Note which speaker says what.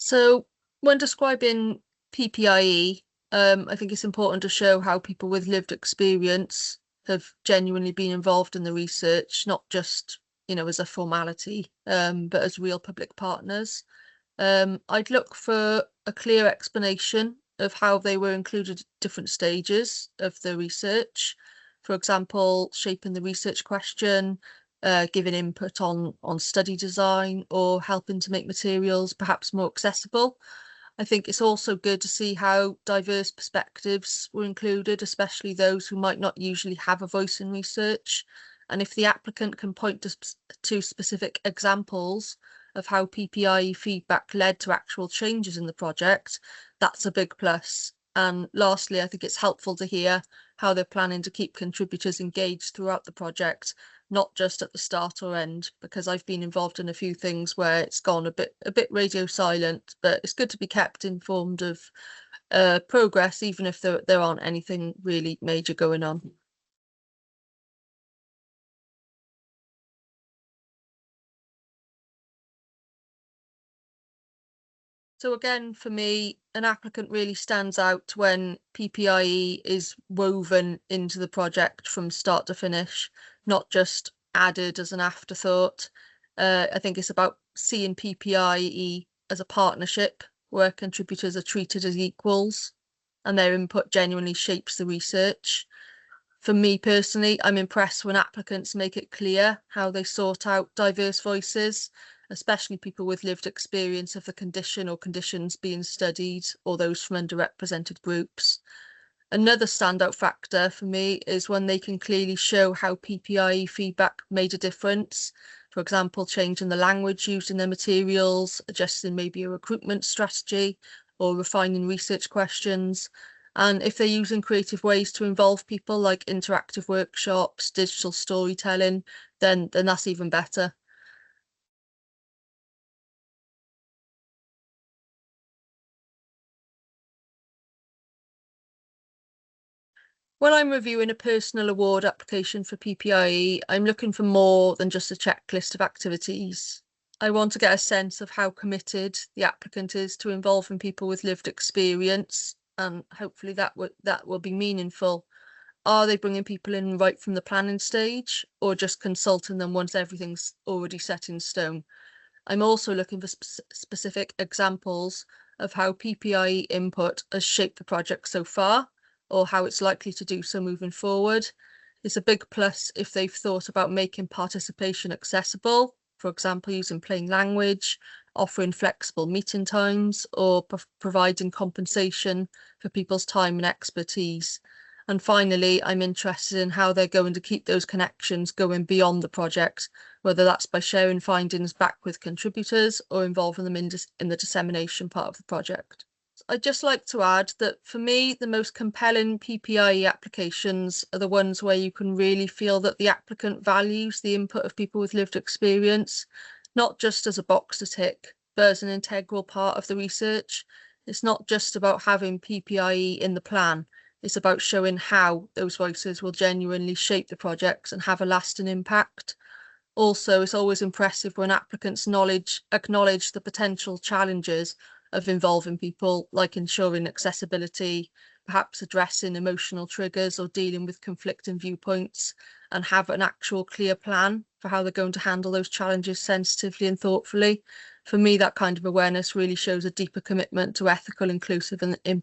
Speaker 1: So when describing PPIE, I think it's important to show how people with lived experience have genuinely been involved in the research, not just, as a formality, but as real public partners. I'd look for a clear explanation of how they were included at different stages of the research. For example, shaping the research question, giving input on study design, or helping to make materials perhaps more accessible. I think it's also good to see how diverse perspectives were included, especially those who might not usually have a voice in research. And if the applicant can point to specific examples of how PPIE feedback led to actual changes in the project, that's a big plus. And lastly, I think it's helpful to hear how they're planning to keep contributors engaged throughout the project, not just at the start or end, because I've been involved in a few things where it's gone a bit radio silent, but it's good to be kept informed of progress, even if there aren't anything really major going on. So again, for me, an applicant really stands out when PPIE is woven into the project from start to finish, not just added as an afterthought. I think it's about seeing PPIE as a partnership where contributors are treated as equals and their input genuinely shapes the research. For me personally, I'm impressed when applicants make it clear how they sort out diverse voices, especially people with lived experience of the condition or conditions being studied, or those from underrepresented groups. Another standout factor for me is when they can clearly show how PPIE feedback made a difference. For example, changing the language used in their materials, adjusting maybe a recruitment strategy, or refining research questions. And if they're using creative ways to involve people like interactive workshops, digital storytelling, then that's even better. When I'm reviewing a personal award application for PPIE, I'm looking for more than just a checklist of activities. I want to get a sense of how committed the applicant is to involving people with lived experience, and hopefully that will be meaningful. Are they bringing people in right from the planning stage, or just consulting them once everything's already set in stone? I'm also looking for specific examples of how PPIE input has shaped the project so far, or how it's likely to do so moving forward. It's a big plus if they've thought about making participation accessible, for example, using plain language, offering flexible meeting times, or providing compensation for people's time and expertise. And finally, I'm interested in how they're going to keep those connections going beyond the project, whether that's by sharing findings back with contributors or involving them in the dissemination part of the project. I'd just like to add that for me, the most compelling PPIE applications are the ones where you can really feel that the applicant values the input of people with lived experience, not just as a box to tick, but as an integral part of the research. It's not just about having PPIE in the plan. It's about showing how those voices will genuinely shape the projects and have a lasting impact. Also, it's always impressive when applicants acknowledge the potential challenges of involving people, like ensuring accessibility, perhaps addressing emotional triggers or dealing with conflicting viewpoints, and have an actual clear plan for how they're going to handle those challenges sensitively and thoughtfully. For me, that kind of awareness really shows a deeper commitment to ethical, inclusive and